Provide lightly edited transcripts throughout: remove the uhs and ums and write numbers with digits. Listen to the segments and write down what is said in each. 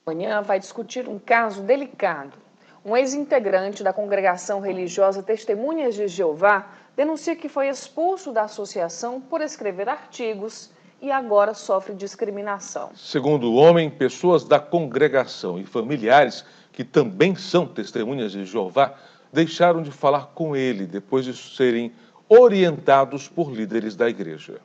Amanhã vai discutir um caso delicado. Um ex-integrante da congregação religiosa Testemunhas de Jeová denuncia que foi expulso da associação por escrever artigos e agora sofre discriminação. Segundo o homem, pessoas da congregação e familiares que também são testemunhas de Jeová deixaram de falar com ele depois de serem orientados por líderes da igreja.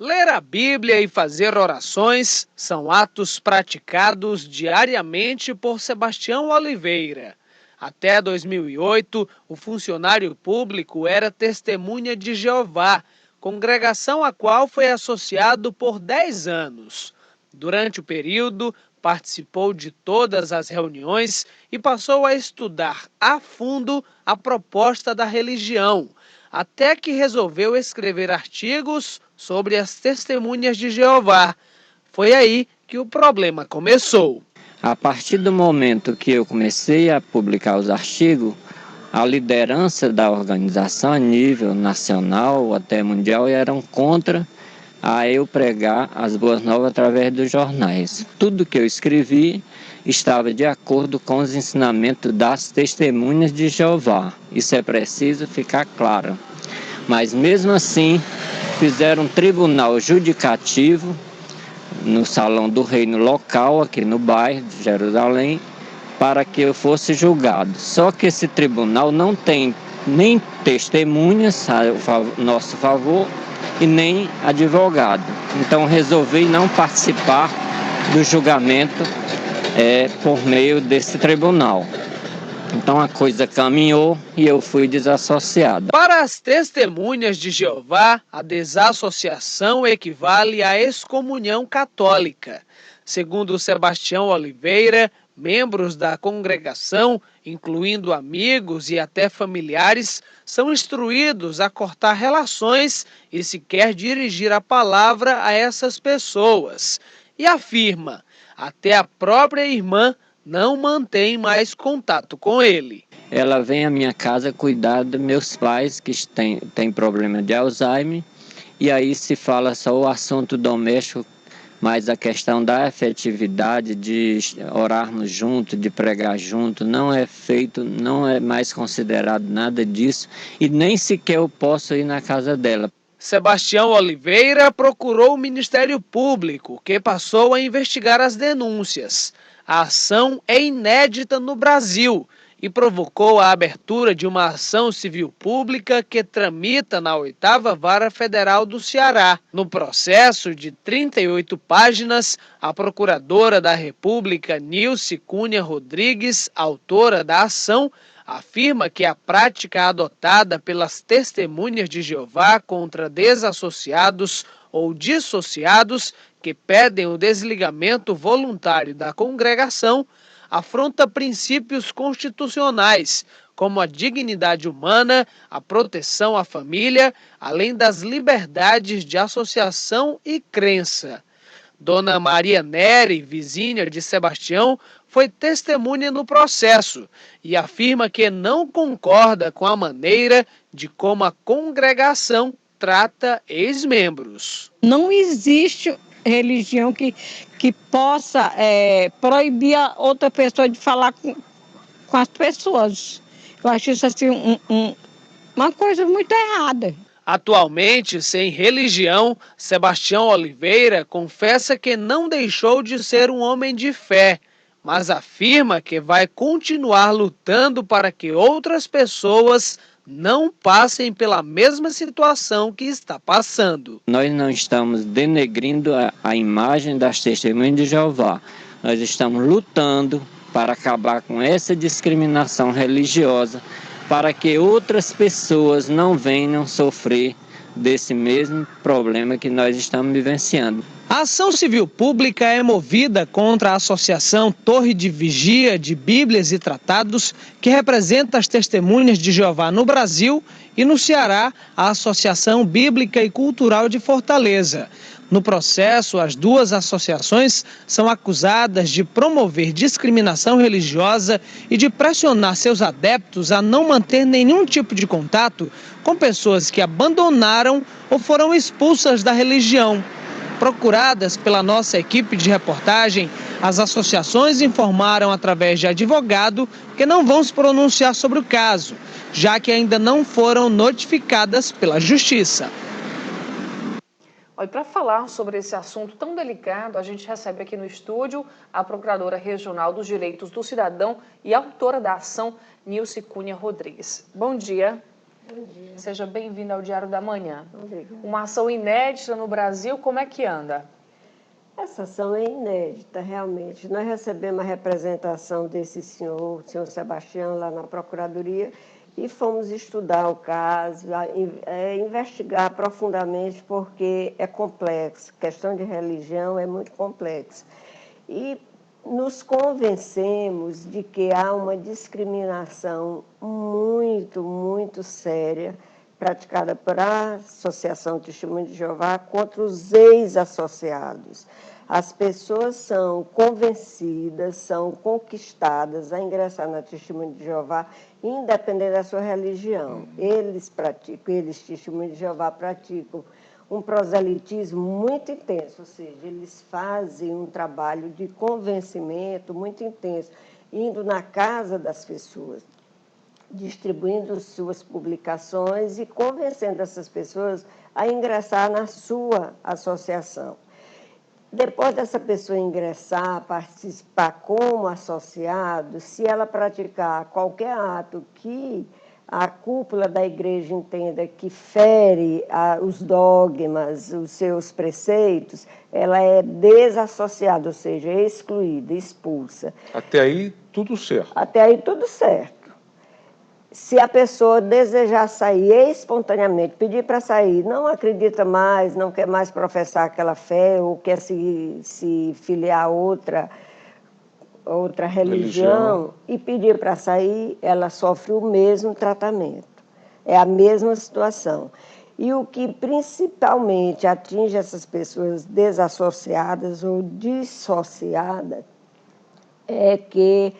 Ler a Bíblia e fazer orações são atos praticados diariamente por Sebastião Oliveira. Até 2008, o funcionário público era Testemunha de Jeová, congregação a qual foi associado por 10 anos. Durante o período, participou de todas as reuniões e passou a estudar a fundo a proposta da religião, até que resolveu escrever artigos sobre as Testemunhas de Jeová. Foi aí que o problema começou. A partir do momento que eu comecei a publicar os artigos, a liderança da organização a nível nacional até mundial eram contra a eu pregar as boas novas através dos jornais. Tudo que eu escrevi estava de acordo com os ensinamentos das Testemunhas de Jeová. Isso é preciso ficar claro. Mas mesmo assim, fizeram um tribunal judicativo no Salão do Reino local, aqui no bairro de Jerusalém, para que eu fosse julgado. Só que esse tribunal não tem nem testemunhas a nosso favor e nem advogado. Então resolvi não participar do julgamento por meio desse tribunal. Então a coisa caminhou e eu fui desassociado. Para as Testemunhas de Jeová, a desassociação equivale à excomunhão católica. Segundo Sebastião Oliveira, membros da congregação, incluindo amigos e até familiares, são instruídos a cortar relações e sequer dirigir a palavra a essas pessoas. E afirma, até a própria irmã não mantém mais contato com ele. Ela vem à minha casa cuidar dos meus pais que têm problema de Alzheimer, e aí se fala só o assunto doméstico, mas a questão da afetividade, de orarmos junto, de pregar junto, não é feito, não é mais considerado nada disso, e nem sequer eu posso ir na casa dela. Sebastião Oliveira procurou o Ministério Público, que passou a investigar as denúncias. A ação é inédita no Brasil e provocou a abertura de uma ação civil pública que tramita na 8ª Vara Federal do Ceará. No processo de 38 páginas, a Procuradora da República, Nilce Cunha Rodrigues, autora da ação, afirma que a prática adotada pelas Testemunhas de Jeová contra desassociados ou dissociados que pedem o desligamento voluntário da congregação afronta princípios constitucionais, como a dignidade humana, a proteção à família, além das liberdades de associação e crença. Dona Maria Nery, vizinha de Sebastião, foi testemunha no processo e afirma que não concorda com a maneira de como a congregação trata ex-membros. Não existe religião que possa proibir a outra pessoa de falar com as pessoas. Eu acho isso assim uma coisa muito errada. Atualmente, sem religião, Sebastião Oliveira confessa que não deixou de ser um homem de fé, mas afirma que vai continuar lutando para que outras pessoas não passem pela mesma situação que está passando. Nós não estamos denegrindo a imagem das Testemunhas de Jeová. Nós estamos lutando para acabar com essa discriminação religiosa, para que outras pessoas não venham sofrer desse mesmo problema que nós estamos vivenciando. A ação civil pública é movida contra a Associação Torre de Vigia de Bíblias e Tratados, que representa as Testemunhas de Jeová no Brasil, e no Ceará, a Associação Bíblica e Cultural de Fortaleza. No processo, as duas associações são acusadas de promover discriminação religiosa e de pressionar seus adeptos a não manter nenhum tipo de contato com pessoas que abandonaram ou foram expulsas da religião. Procuradas pela nossa equipe de reportagem, As associações informaram através de advogado que não vão se pronunciar sobre o caso, já que ainda não foram notificadas pela Justiça. E para falar sobre esse assunto tão delicado, a gente recebe aqui no estúdio a Procuradora Regional dos Direitos do Cidadão e autora da ação, Nilce Cunha Rodrigues. Bom dia. Bom dia. Seja bem-vinda ao Diário da Manhã. Obrigada. Uma ação inédita no Brasil, como é que anda? Essa ação é inédita, realmente. Nós recebemos a representação desse senhor, o senhor Sebastião, lá na Procuradoria, e fomos estudar o caso, investigar profundamente, porque é complexo. A questão de religião é muito complexa. E nos convencemos de que há uma discriminação muito séria praticada pela Associação Testemunho de Jeová contra os ex-associados. As pessoas são convencidas, são conquistadas a ingressar na Testemunho de Jeová, independente da sua religião. Eles, Testemunho de Jeová, praticam um proselitismo muito intenso, ou seja, eles fazem um trabalho de convencimento muito intenso, indo na casa das pessoas, distribuindo suas publicações e convencendo essas pessoas a ingressar na sua associação. Depois dessa pessoa ingressar, participar como associado, se ela praticar qualquer ato que a cúpula da igreja entenda que fere os dogmas, os seus preceitos, ela é desassociada, ou seja, excluída, expulsa. Até aí, tudo certo. Até aí, tudo certo. Se a pessoa desejar sair espontaneamente, pedir para sair, não acredita mais, não quer mais professar aquela fé ou quer se filiar a outra religião e pedir para sair, ela sofre o mesmo tratamento. É a mesma situação. E o que principalmente atinge essas pessoas desassociadas ou dissociadas é que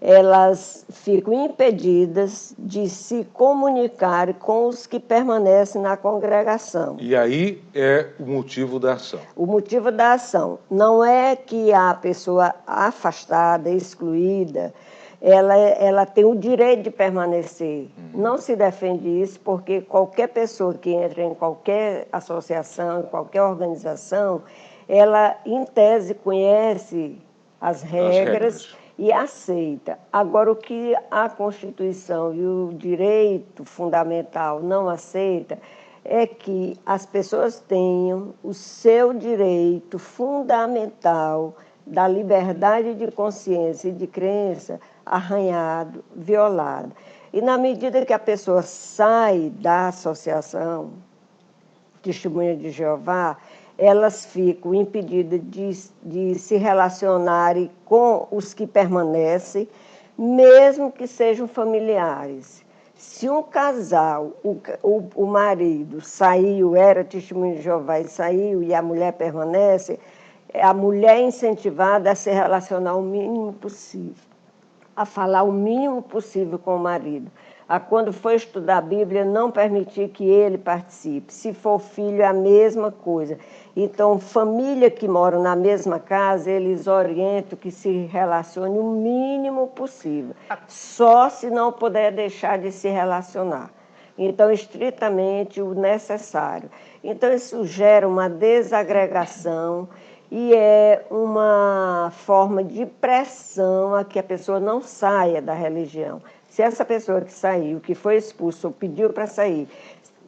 elas ficam impedidas de se comunicar com os que permanecem na congregação. E aí é o motivo da ação. O motivo da ação não é que a pessoa afastada, excluída, ela tem o direito de permanecer. Não se defende isso porque qualquer pessoa que entra em qualquer associação, em qualquer organização, ela, em tese, conhece as regras e aceita. Agora, o que a Constituição e o direito fundamental não aceita é que as pessoas tenham o seu direito fundamental da liberdade de consciência e de crença arranhado, violado. E na medida que a pessoa sai da associação Testemunha de Jeová, elas ficam impedidas de se relacionarem com os que permanecem, mesmo que sejam familiares. Se um casal, o marido saiu, era Testemunho de Jeová e saiu, e a mulher permanece, a mulher é incentivada a se relacionar o mínimo possível, a falar o mínimo possível com o marido. A quando for estudar a Bíblia, não permitir que ele participe. Se for filho, é a mesma coisa. Então, família que mora na mesma casa, eles orientam que se relacione o mínimo possível. Só se não puder deixar de se relacionar. Então, estritamente o necessário. Então, isso gera uma desagregação e é uma forma de pressão a que a pessoa não saia da religião. Se essa pessoa que saiu, que foi expulsa ou pediu para sair,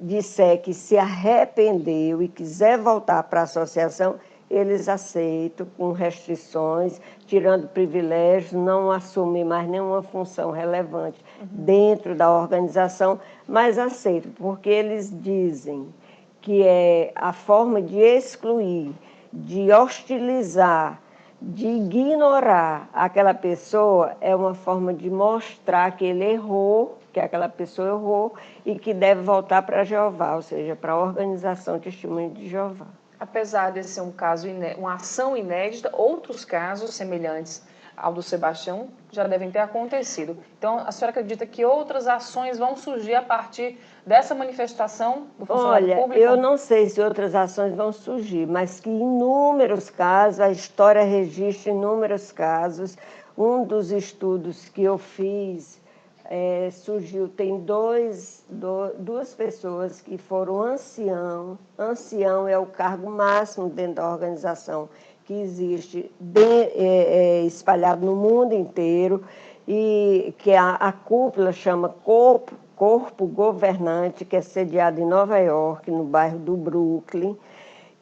disser que se arrependeu e quiser voltar para a associação, eles aceitam com restrições, tirando privilégios, não assumem mais nenhuma função relevante dentro da organização, mas aceitam, porque eles dizem que é a forma de excluir, de hostilizar, de ignorar aquela pessoa é uma forma de mostrar que ele errou, que aquela pessoa errou e que deve voltar para Jeová, ou seja, para a organização Testemunho de Jeová. Apesar de ser um caso uma ação inédita, outros casos semelhantes ao do Sebastião já devem ter acontecido. Então, a senhora acredita que outras ações vão surgir a partir dessa manifestação do funcionário público? Olha, eu não sei se outras ações vão surgir, mas que em inúmeros casos, a história registra inúmeros casos. Um dos estudos que eu fiz surgiu, tem duas pessoas que foram ancião. Ancião é o cargo máximo dentro da organização que existe espalhado no mundo inteiro, e que a cúpula chama Corpo Governante, que é sediado em Nova York, no bairro do Brooklyn.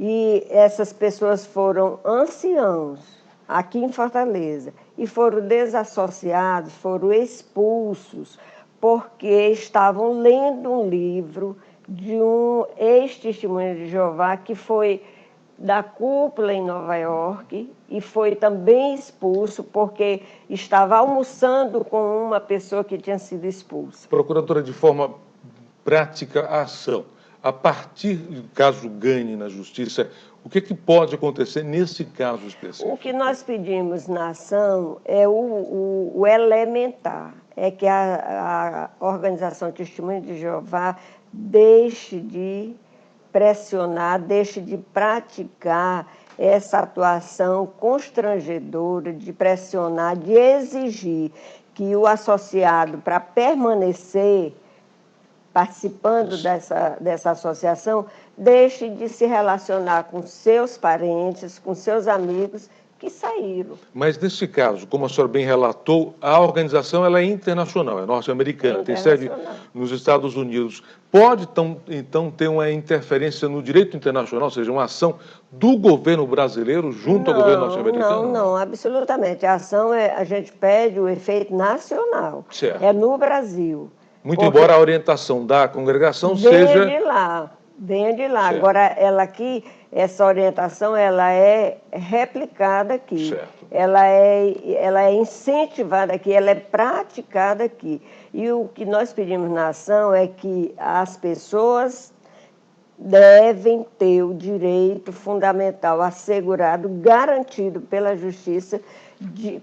E essas pessoas foram anciãos aqui em Fortaleza e foram desassociados, foram expulsos, porque estavam lendo um livro de um ex-testemunha de Jeová que foi da cúpula em Nova York e foi também expulso porque estava almoçando com uma pessoa que tinha sido expulsa. Procuradora, de forma prática, a ação. A partir do caso ganhe na justiça, o que pode acontecer nesse caso específico? O que nós pedimos na ação é o elementar, é que a organização Testemunha de Jeová deixe de pressionar, deixe de praticar essa atuação constrangedora, de pressionar, de exigir que o associado, para permanecer participando dessa associação, deixe de se relacionar com seus parentes, com seus amigos que saíram. Mas nesse caso, como a senhora bem relatou, a organização ela é internacional, é norte-americana, tem sede nos Estados Unidos. Pode, então, ter uma interferência no direito internacional, ou seja, uma ação do governo brasileiro junto ao governo norte-americano? Não, absolutamente. A ação, a gente pede o efeito nacional. Certo. É no Brasil. Muito embora a orientação da congregação seja... Venha de lá. Certo. Agora, ela aqui, essa orientação, ela é replicada aqui. Certo. Ela é incentivada aqui, ela é praticada aqui. E o que nós pedimos na ação é que as pessoas devem ter o direito fundamental assegurado, garantido pela Justiça,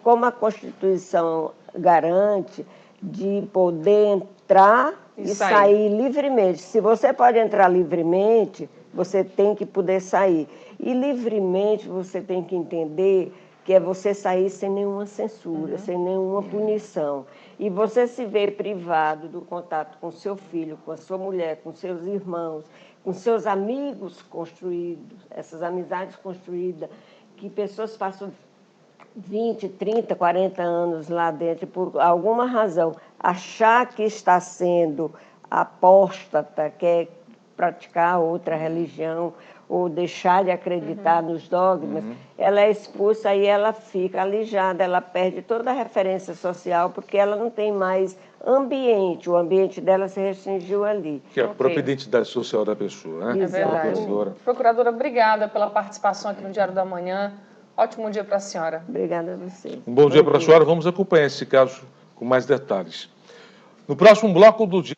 como a Constituição garante, de poder entrar e sair livremente. Se você pode entrar livremente, você tem que poder sair. E livremente você tem que entender que é você sair sem nenhuma censura, sem nenhuma punição. E você se vê privado do contato com seu filho, com a sua mulher, com seus irmãos, com seus amigos construídos, essas amizades construídas, que pessoas passam 20, 30, 40 anos lá dentro, por alguma razão, achar que está sendo apóstata, quer praticar outra religião ou deixar de acreditar nos dogmas, ela é expulsa e ela fica alijada, ela perde toda a referência social porque ela não tem mais ambiente, o ambiente dela se restringiu ali. Que é a própria identidade social da pessoa, né? É verdade. Procuradora, obrigada pela participação aqui no Diário da Manhã. Ótimo dia para a senhora. Obrigada a você. Um bom dia para a senhora. Vamos acompanhar esse caso com mais detalhes. No próximo bloco do dia.